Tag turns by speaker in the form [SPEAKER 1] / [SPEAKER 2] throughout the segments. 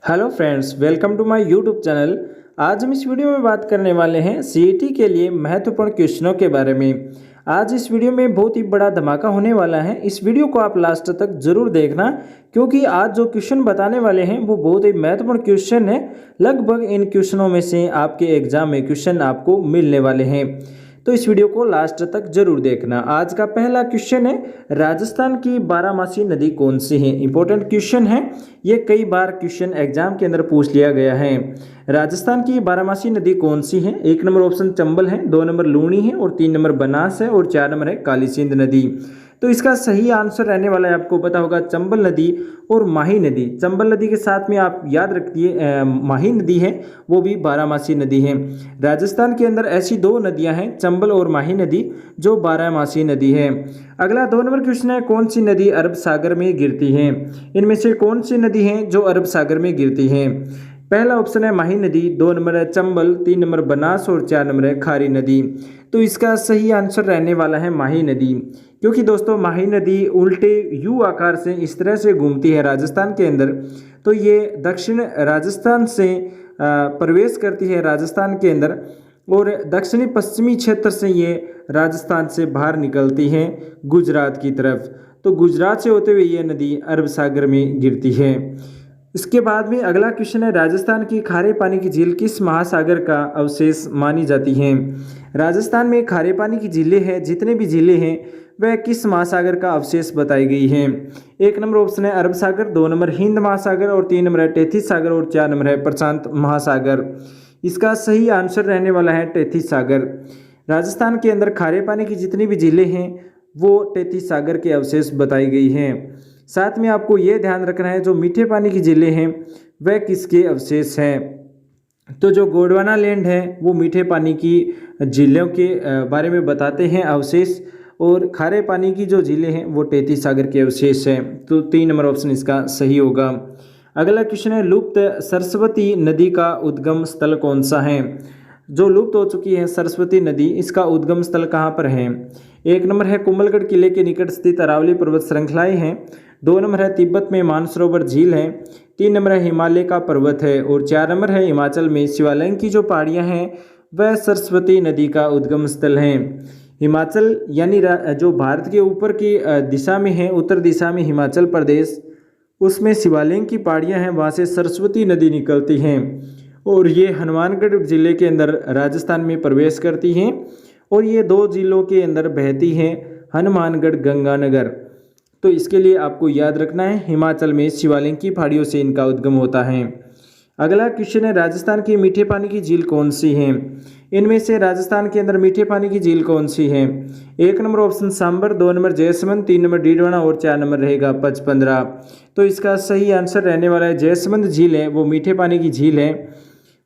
[SPEAKER 1] Hello friends, welcome to my YouTube channel. आज हम इस वीडियो में बात करने वाले हैं सीईटी के लिए महत्वपूर्ण क्वेश्चनों के बारे में। आज इस वीडियो में बहुत ही बड़ा धमाका होने वाला है। इस वीडियो को आप लास्ट तक जरूर देखना, क्योंकि आज जो क्वेश्चन बताने वाले हैं वो बहुत ही महत्वपूर्ण क्वेश्चन है। लगभग इन क्वेश्चनों में से आपके एग्जाम में क्वेश्चन आपको मिलने वाले हैं, तो इस वीडियो को लास्ट तक जरूर देखना। आज का पहला क्वेश्चन है, राजस्थान की बारामासी नदी कौन सी है। इंपॉर्टेंट क्वेश्चन है, ये कई बार क्वेश्चन एग्जाम के अंदर पूछ लिया गया है। राजस्थान की बारामासी नदी कौन सी है। एक नंबर ऑप्शन चंबल है, 2 नंबर लूनी है और 3 नंबर बनास है और 4 नंबर है काली सिंध नदी। तो इसका सही आंसर रहने वाला है, आपको पता होगा, चंबल नदी और माही नदी। चंबल नदी के साथ में आप याद रखिए माही नदी है, वो भी बारामासी नदी है। राजस्थान के अंदर ऐसी दो नदियां हैं, चंबल और माही नदी, जो बारामासी नदी है। अगला 2 नंबर क्वेश्चन है, कौन सी नदी अरब सागर में गिरती है। इनमें से कौन सी नदी है जो अरब सागर में गिरती है। पहला ऑप्शन है माही नदी, 2 नंबर है चंबल, 3 नंबर बनास और 4 नंबर है खारी नदी। तो इसका सही आंसर रहने वाला है माही नदी, क्योंकि दोस्तों माही नदी उल्टे यू आकार से इस तरह से घूमती है राजस्थान के अंदर। तो ये दक्षिण राजस्थान से प्रवेश करती है राजस्थान के अंदर, और दक्षिणी पश्चिमी क्षेत्र से ये राजस्थान से बाहर निकलती है गुजरात की तरफ। तो गुजरात से होते हुए ये नदी अरब सागर में गिरती है। इसके बाद में अगला क्वेश्चन है, राजस्थान की खारे पानी की झील किस महासागर का अवशेष मानी जाती हैं। राजस्थान में खारे पानी की झीलें हैं, जितने भी झीलें हैं वह किस महासागर का अवशेष बताई गई हैं। एक नंबर ऑप्शन है अरब सागर, 2 नंबर हिंद महासागर और 3 नंबर है टेथिस सागर और 4 नंबर है प्रशांत महासागर। इसका सही आंसर रहने वाला है टेथिस सागर। राजस्थान के अंदर खारे पानी की जितनी भी झीलें हैं वो टेथिस सागर के अवशेष बताई गई हैं। साथ में आपको ये ध्यान रखना है, जो मीठे पानी की झीलें हैं वह किसके अवशेष हैं। तो जो गोंडवाना लैंड है वो मीठे पानी की झीलों के बारे में बताते हैं अवशेष, और खारे पानी की जो झीलें हैं वो टेथिस सागर के अवशेष हैं। तो 3 नंबर ऑप्शन इसका सही होगा। अगला क्वेश्चन है, लुप्त सरस्वती नदी का उद्गम स्थल कौन सा है। जो लुप्त हो चुकी है सरस्वती नदी, इसका उद्गम स्थल कहाँ पर है। एक नंबर है कुंभलगढ़ किले के निकट स्थित अरावली पर्वत श्रृंखलाएं हैं, 2 नंबर है तिब्बत में मानसरोवर झील है, 3 नंबर है हिमालय का पर्वत है और 4 नंबर है हिमाचल में शिवालिक की जो पहाड़ियाँ हैं वह सरस्वती नदी का उद्गम स्थल हैं। हिमाचल यानी जो भारत के ऊपर की दिशा में है, उत्तर दिशा में हिमाचल प्रदेश, उसमें शिवालिक की पहाड़ियाँ हैं, वहाँ से सरस्वती नदी निकलती हैं और ये हनुमानगढ़ जिले के अंदर राजस्थान में प्रवेश करती हैं, और ये 2 जिलों के अंदर बहती हैं, हनुमानगढ़ गंगानगर। तो इसके लिए आपको याद रखना है, हिमाचल में शिवालिक की पहाड़ियों से इनका उद्गम होता है। अगला क्वेश्चन है, राजस्थान की मीठे पानी की झील कौन सी है। इनमें से राजस्थान के अंदर मीठे पानी की झील कौन सी है। एक number option Sambhar, 2 number Jaisamand, 3 number Didwana और 4 नंबर रहेगा पचपंदरा। तो इसका सही आंसर रहने वाला है जयसमंद झील है, वो मीठे पानी की झील है।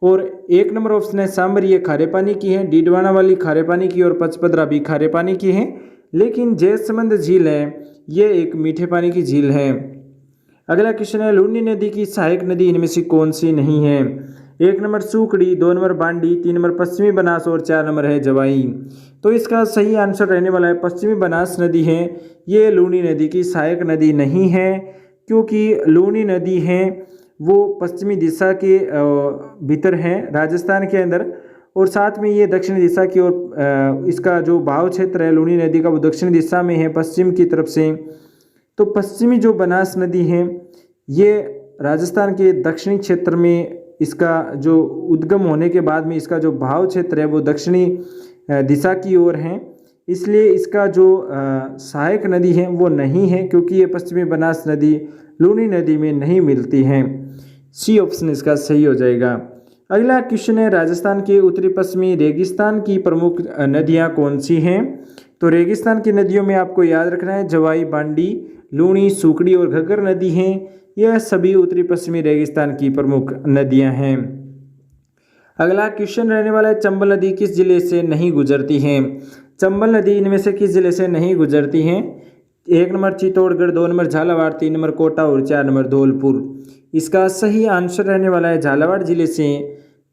[SPEAKER 1] और 1 नंबर ऑप्शन है सांबर, ये खारे पानी की है, डीडवाना वाली खारे पानी की और पचपदरा भी खारे पानी की है, लेकिन जयसमंद झील है ये एक मीठे पानी की झील है। अगला क्वेश्चन है, लूनी नदी की सहायक नदी इनमें से कौन सी नहीं है। 1 नंबर सूखड़ी, 2 नंबर बांडी, 3 नंबर पश्चिमी बनास और 4 नंबर है जवाई। तो इसका सही आंसर रहने वाला है पश्चिमी बनास नदी है, ये लूनी नदी की सहायक नदी नहीं है, क्योंकि लूनी नदी है वो पश्चिमी दिशा के भीतर है राजस्थान के अंदर, और साथ में ये दक्षिणी दिशा की ओर इसका जो बहाव क्षेत्र है लूनी नदी का वो दक्षिणी दिशा में है, पश्चिम की तरफ से। तो पश्चिमी जो बनास नदी है ये राजस्थान के दक्षिणी क्षेत्र में इसका जो उद्गम होने के बाद में इसका जो बहाव क्षेत्र है वो दक्षिणी दिशा की ओर है, इसलिए इसका जो सहायक नदी है वो नहीं है, क्योंकि ये पश्चिमी बनास नदी लूनी नदी में नहीं मिलती हैं। सी ऑप्शन इसका सही हो जाएगा। अगला क्वेश्चन है, राजस्थान के उत्तरी पश्चिमी रेगिस्तान की प्रमुख नदियां कौन सी हैं। तो रेगिस्तान की नदियों में आपको याद रखना है जवाई, बांडी, लूनी, सूखड़ी और घग्गर नदी हैं, यह सभी उत्तरी पश्चिमी रेगिस्तान की प्रमुख नदियां हैं। अगला क्वेश्चन रहने वाला है, चंबल नदी किस जिले से नहीं गुजरती है। चंबल नदी इनमें से किस जिले से नहीं गुजरती हैं। 1 number Chittorgarh, 2 number Jhalawar, 3 number Kota और 4 नंबर धौलपुर। इसका सही आंसर रहने वाला है झालावाड़ जिले से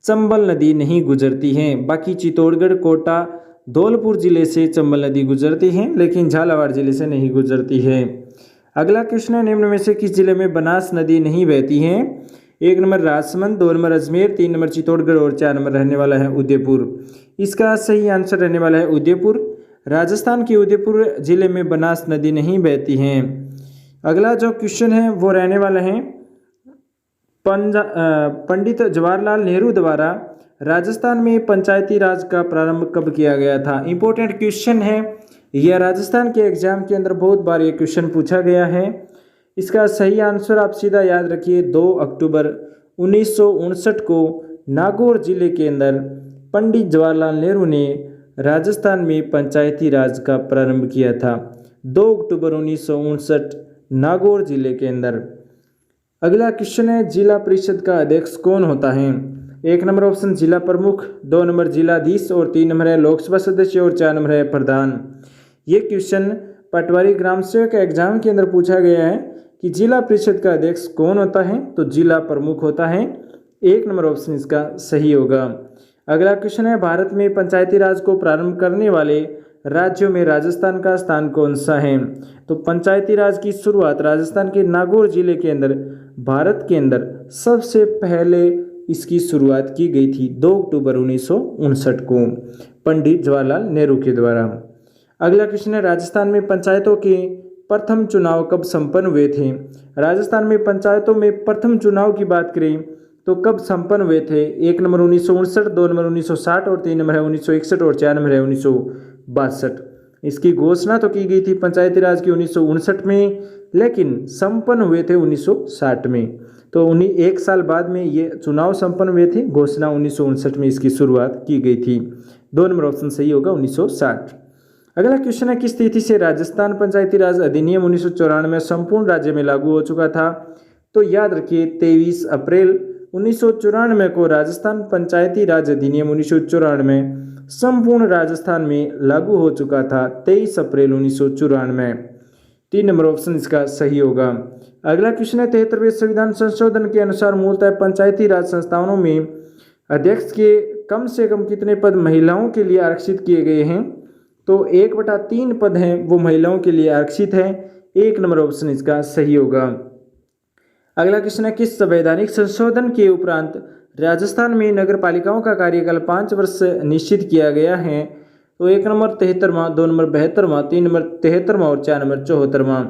[SPEAKER 1] चंबल नदी नहीं गुजरती है। बाकी चित्तौड़गढ़, कोटा, धौलपुर जिले से चंबल नदी गुजरती है, लेकिन झालावाड़ जिले से नहीं गुजरती है। अगला क्वेश्चन है, निम्न में से किस जिले में बनास नदी नहीं बहती है। 1 number Rajsamand, 2 number Ajmer, 3 number Chittorgarh और 4 नंबर रहने वाला है उदयपुर। इसका सही आंसर रहने वाला है उदयपुर। राजस्थान के उदयपुर जिले में बनास नदी नहीं बहती है। अगला जो क्वेश्चन है वो रहने वाला है पंडित जवाहरलाल नेहरू द्वारा राजस्थान में पंचायती राज का प्रारंभ कब किया गया था। इंपॉर्टेंट क्वेश्चन है यह, राजस्थान के एग्जाम के अंदर बहुत बार ये क्वेश्चन पूछा गया है। इसका सही आंसर आप सीधा याद रखिए, 2 अक्टूबर 1959 को नागौर जिले के अंदर पंडित जवाहरलाल नेहरू ने राजस्थान में पंचायती राज का प्रारंभ किया था। 2 अक्टूबर 1959 नागौर जिले के अंदर। अगला क्वेश्चन है, जिला परिषद का अध्यक्ष कौन होता है। 1 नंबर ऑप्शन जिला प्रमुख, 2 नंबर जिलाधीश और 3 नंबर है लोकसभा सदस्य और 4 नंबर है प्रधान। ये क्वेश्चन पटवारी ग्राम सेवक एग्जाम के अंदर पूछा गया है कि जिला परिषद का अध्यक्ष कौन होता है, तो जिला प्रमुख होता है। 1 नंबर ऑप्शन इसका सही होगा। अगला क्वेश्चन है, भारत में पंचायती राज को प्रारंभ करने वाले राज्यों में राजस्थान का स्थान कौन सा है। तो पंचायती राज की शुरुआत राजस्थान के नागौर जिले के अंदर भारत के अंदर सबसे पहले इसकी शुरुआत की गई थी 2 अक्टूबर 1959 को पंडित जवाहरलाल नेहरू के द्वारा। अगला क्वेश्चन है, राजस्थान में पंचायतों के प्रथम चुनाव कब संपन्न हुए थे। राजस्थान में पंचायतों में प्रथम चुनाव की बात करें तो कब संपन्न हुए थे। 1 नंबर 1959, 2 नंबर 1960 और 3 नंबर है 1961 और 4 नंबर है 1962। इसकी घोषणा तो की गई थी पंचायती राज की 1959 में, लेकिन संपन्न हुए थे 1960 में। तो 1 साल बाद में ये चुनाव संपन्न हुए थे, घोषणा 1959 में इसकी शुरुआत की गई थी। 2 नंबर ऑप्शन सही होगा 1960। अगला क्वेश्चन है, किस तिथि से राजस्थान पंचायती राज अधिनियम 1994 में संपूर्ण राज्य में लागू हो चुका था। तो याद रखिए 23 अप्रैल 1994 को राजस्थान पंचायती राज अधिनियम 1994 संपूर्ण राजस्थान में लागू हो चुका था, 23 अप्रैल 1994। 3 नंबर ऑप्शन इसका सही होगा। अगला क्वेश्चन है, 73वें संविधान संशोधन के अनुसार मूलतः पंचायती राज संस्थानों में अध्यक्ष के कम से कम कितने पद महिलाओं के लिए आरक्षित किए गए हैं। तो 1/3 पद हैं वो महिलाओं के लिए आरक्षित है। 1 नंबर ऑप्शन इसका सही होगा। अगला क्वेश्चन है, किस संवैधानिक संशोधन के उपरांत राजस्थान में नगर पालिकाओं का कार्यकाल 5 वर्ष निश्चित किया गया है। तो 1 नंबर 73वां, 2 नंबर 72वां, 3 नंबर 73वां और 4 नंबर 74वां।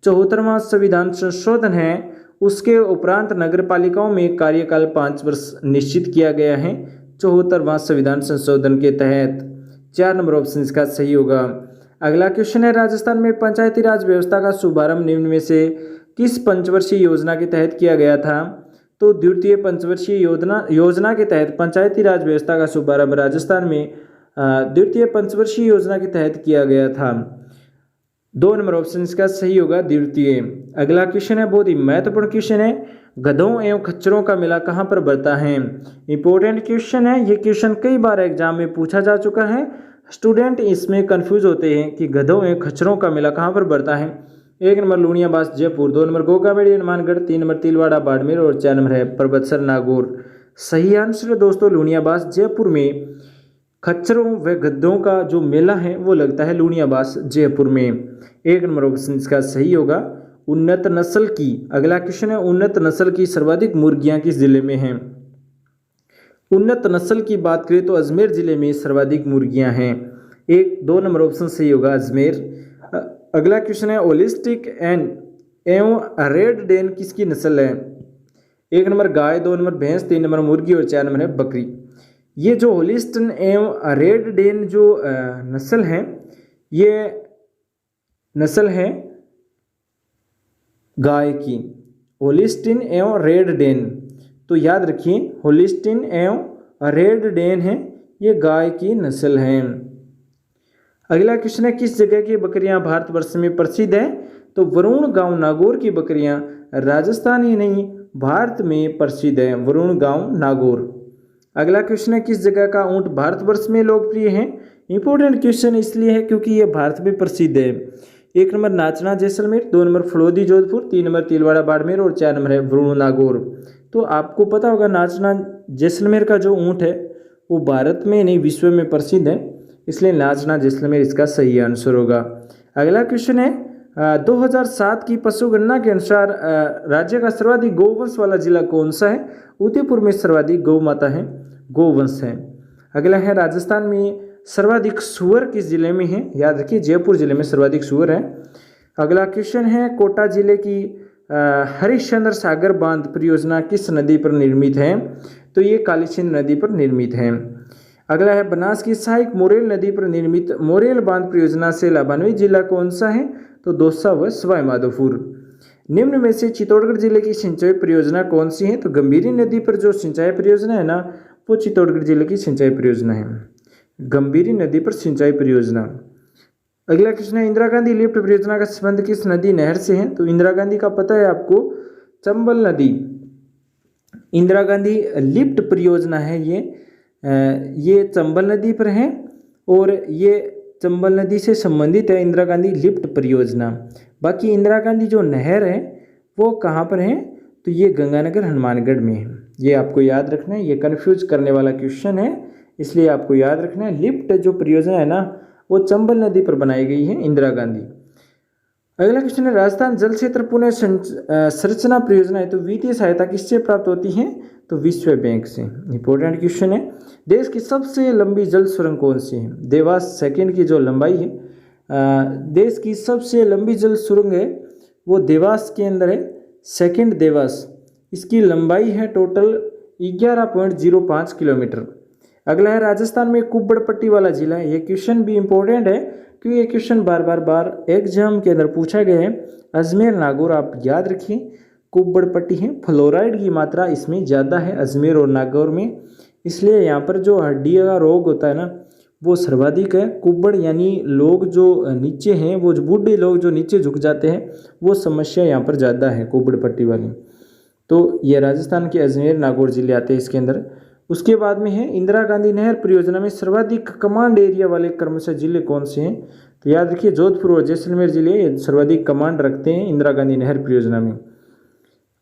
[SPEAKER 1] 74वां संविधान संशोधन है, उसके उपरांत नगर पालिकाओं में कार्यकाल 5 वर्ष निश्चित किया गया है 74वां संविधान संशोधन के तहत। 4 नंबर ऑप्शन इसका सही होगा। अगला क्वेश्चन है, राजस्थान में पंचायती राज व्यवस्था का शुभारंभ निम्न में से किस पंचवर्षीय योजना के तहत किया गया था। तो द्वितीय पंचवर्षीय योजना के तहत पंचायती राज व्यवस्था का शुभारंभ राजस्थान में द्वितीय पंचवर्षीय योजना के तहत किया गया था। 2 नंबर ऑप्शन इसका सही होगा, द्वितीय। अगला क्वेश्चन है, बहुत ही महत्वपूर्ण क्वेश्चन है, गधों एवं खच्चरों का मेला कहाँ पर बढ़ता है। इंपॉर्टेंट क्वेश्चन है, ये क्वेश्चन कई बार एग्जाम में पूछा जा चुका है। स्टूडेंट इसमें कंफ्यूज होते हैं कि गधों एवं खच्चरों का मेला कहाँ पर बढ़ता है। 1 number Luniyabas Jaipur, 2 number Gogamedi Hanumangarh, 3 number Tilwara Barmer और 4 नंबर है परबतसर नागौर। सही आंसर है दोस्तों लूणियाबास जयपुर में खच्चरों व गधों का जो मेला है वो लगता है लूणियाबास जयपुर में। 1 नंबर ऑप्शन इसका सही होगा। उन्नत नस्ल की, अगला क्वेश्चन है, उन्नत नस्ल की सर्वाधिक मुर्गियां किस जिले में हैं। उन्नत नस्ल की बात करें तो अजमेर जिले में सर्वाधिक मुर्गियां हैं। 2 नंबर ऑप्शन सही होगा अजमेर। अगला क्वेश्चन है, होलिस्टिक एवं रेड डेन किसकी नस्ल है। 1 नंबर गाय, 2 नंबर भैंस, 3 नंबर मुर्गी और 4 नंबर है बकरी। ये जो होलिस्टन एवं रेड डेन जो नस्ल है, ये नस्ल है गाय की, होलिस्टिन एवं रेड डेन। तो याद रखिए होलिस्टिन एवं रेड डेन है, ये गाय की नस्ल है। अगला क्वेश्चन है, किस जगह की बकरियां भारतवर्ष में प्रसिद्ध है। तो वरुण गांव नागौर की बकरियां राजस्थान ही नहीं भारत में प्रसिद्ध है, वरुण गांव नागौर। अगला क्वेश्चन है, किस जगह का ऊंट भारतवर्ष में लोकप्रिय है। इंपॉर्टेंट क्वेश्चन इसलिए है क्योंकि ये भारत में प्रसिद्ध है। 1 नंबर नाचना जैसलमेर, 2 नंबर फलोदी जोधपुर, 3 नंबर तिलवाड़ा बाड़मेर और 4 नंबर है वरुण नागौर। तो आपको पता होगा नाचना जैसलमेर का जो ऊंट है वो भारत में नहीं विश्व में प्रसिद्ध है, इसलिए नाचना जैसलमेर इसका सही आंसर होगा। अगला क्वेश्चन है, 2007 की पशुगणना के अनुसार राज्य का सर्वाधिक गौवंश वाला जिला कौन सा है? उदयपुर में सर्वाधिक गौ माता है, गौवंश है। अगला है राजस्थान में सर्वाधिक सूअर किस जिले में है? याद रखिए जयपुर जिले में सर्वाधिक सूअर है। अगला क्वेश्चन है कोटा जिले की हरिश्चंद्र सागर बांध परियोजना किस नदी पर निर्मित है? तो ये कालीसिंध नदी पर निर्मित है। अगला है बनास की सहायक मोरेल नदी पर निर्मित मोरेल बांध परियोजना से लाभान्वित जिला कौन सा है? तो दौसा व सवाई माधोपुर। निम्न में से चित्तौड़गढ़ जिले की सिंचाई परियोजना कौन सी है? तो गंभीरी नदी पर जो सिंचाई परियोजना है ना, वो चित्तौड़गढ़ जिले की सिंचाई परियोजना है, गंभीरी नदी पर सिंचाई परियोजना। अगला क्वेश्चन है इंदिरा गांधी लिफ्ट परियोजना का संबंध किस नदी नहर से है? तो इंदिरा गांधी का पता है आपको, चंबल नदी। इंदिरा गांधी लिफ्ट परियोजना है ये चंबल नदी पर है और ये चंबल नदी से संबंधित है इंदिरा गांधी लिफ्ट परियोजना। बाकी इंदिरा गांधी जो नहर है वो कहाँ पर है? तो ये गंगानगर हनुमानगढ़ में है। ये आपको याद रखना है, ये कन्फ्यूज करने वाला क्वेश्चन है, इसलिए आपको याद रखना है। लिफ्ट जो परियोजना है ना, वो चंबल नदी पर बनाई गई है इंदिरा गांधी। अगला क्वेश्चन है राजस्थान जल क्षेत्र पुनः संरचना परियोजना है तो वित्तीय सहायता किससे प्राप्त होती है? तो विश्व बैंक से। इंपॉर्टेंट क्वेश्चन है। देश की सबसे लंबी जल सुरंग कौन सी है? देवास सेकंड की जो लंबाई है, देश की सबसे लंबी जल सुरंग है वो देवास के अंदर है, सेकंड देवास। इसकी लंबाई है टोटल 11.05 किलोमीटर। अगला है राजस्थान में कुब्बड़ पट्टी वाला जिला है। ये क्वेश्चन भी इंपॉर्टेंट है क्योंकि ये क्वेश्चन बार एग्जाम के अंदर पूछा गया है। अजमेर नागौर आप याद रखिए, कुब्बड़ पट्टी है। फ्लोराइड की मात्रा इसमें ज़्यादा है अजमेर और नागौर में, इसलिए यहाँ पर जो हड्डियों का रोग होता है ना वो सर्वाधिक है। कुब्बड़ यानी लोग जो नीचे हैं, वो जो बूढ़े लोग जो नीचे झुक जाते हैं, वो समस्या यहाँ पर ज़्यादा है कुब्बड़ पट्टी वाली। तो ये राजस्थान के अजमेर नागौर जिले आते हैं इसके अंदर। उसके बाद में है इंदिरा गांधी नहर परियोजना में सर्वाधिक कमांड एरिया वाले क्रमशः जिले कौन से हैं? तो याद रखिए जोधपुर और जैसलमेर जिले सर्वाधिक कमांड रखते हैं इंदिरा गांधी नहर परियोजना में।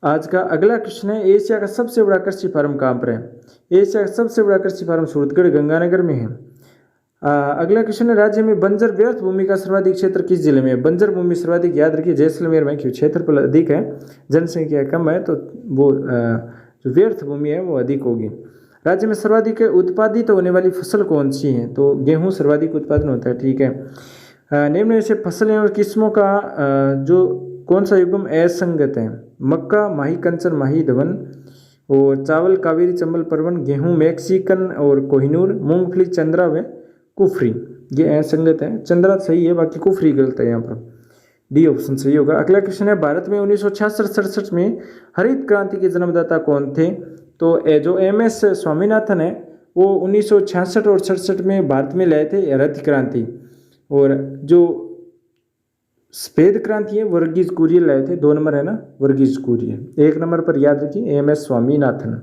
[SPEAKER 1] आज का अगला क्वेश्चन है एशिया का सबसे बड़ा कृषि फार्म कहाँ पर है? एशिया का सबसे बड़ा कृषि फार्म सूरतगढ़ गंगानगर में है। अगला क्वेश्चन है राज्य में बंजर व्यर्थ भूमि का सर्वाधिक क्षेत्र किस जिले में है? बंजर भूमि सर्वाधिक याद रखिए जैसलमेर में, क्योंकि क्षेत्रफल अधिक है, जनसंख्या कम है, तो वो जो व्यर्थ भूमि है वो अधिक होगी। राज्य में सर्वाधिक उत्पादित होने वाली फसल कौन सी है? तो गेहूं सर्वाधिक उत्पादन होता है, ठीक है। निम्न में से फसलें और किस्मों का जो कौन सा युग्म असंगत है? मक्का, माही कंचन, माही धवन, और चावल कावेरी, चंबल परवन, गेहूं मैक्सिकन और कोहिनूर, मूंगफली चंद्रा व कुफरी। ये असंगत है, चंद्रा सही है, बाकी कुफरी गलत है, यहाँ पर डी ऑप्शन सही होगा। अगला क्वेश्चन है भारत में 1966-67 में हरित क्रांति के जन्मदाता कौन थे? तो जो MS स्वामीनाथन है वो 1966 और 67 में भारत में लाए थे हरित क्रांति, और जो सफेद क्रांति है वर्गीज कुरियन लाए थे। 2 नंबर है ना वर्गीज कुरियन, 1 नंबर पर याद रखिए MS स्वामीनाथन।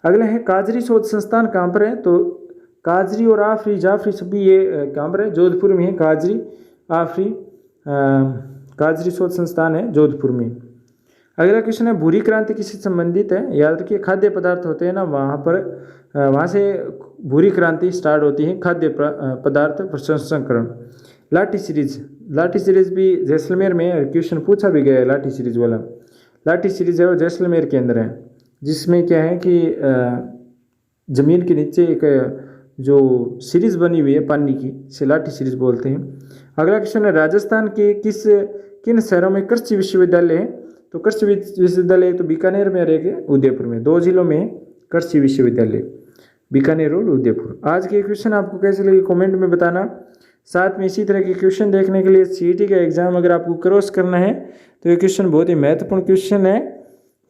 [SPEAKER 1] अगला है काजरी शोध संस्थान कहाँ पर है? तो काजरी और आफरी जाफरी सभी ये कहाँ पर है? जोधपुर में है। काजरी आफरी काजरी शोध संस्थान है जोधपुर में। अगला क्वेश्चन है भूरी क्रांति किससे संबंधित है? याद रखिए खाद्य पदार्थ होते हैं ना, वहाँ से भूरी क्रांति स्टार्ट होती है, खाद्य पदार्थ प्रसंस्करण। लाठी सीरीज भी जैसलमेर में क्वेश्चन पूछा भी गया है। लाठी सीरीज वाला लाठी सीरीज है वो जैसलमेर के अंदर है, जिसमें क्या है कि ज़मीन के नीचे एक जो सीरीज बनी हुई है पानी की, से लाठी सीरीज बोलते हैं। अगला क्वेश्चन है राजस्थान के किन शहरों में कृषि विश्वविद्यालय है? तो कृषि विश्वविद्यालय तो बीकानेर में रहेगा, उदयपुर में। 2 जिलों में कृषि विश्वविद्यालय, बीकानेर और उदयपुर। आज के क्वेश्चन आपको कैसे लगे कमेंट में बताना। साथ में इसी तरह के क्वेश्चन देखने के लिए CET का एग्जाम अगर आपको क्रॉस करना है तो ये क्वेश्चन बहुत ही महत्वपूर्ण क्वेश्चन है,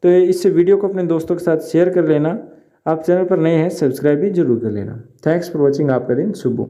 [SPEAKER 1] तो इस वीडियो को अपने दोस्तों के साथ शेयर कर लेना। आप चैनल पर नए हैं सब्सक्राइब भी जरूर कर लेना। Thanks for watching. आपका दिन शुभ हो।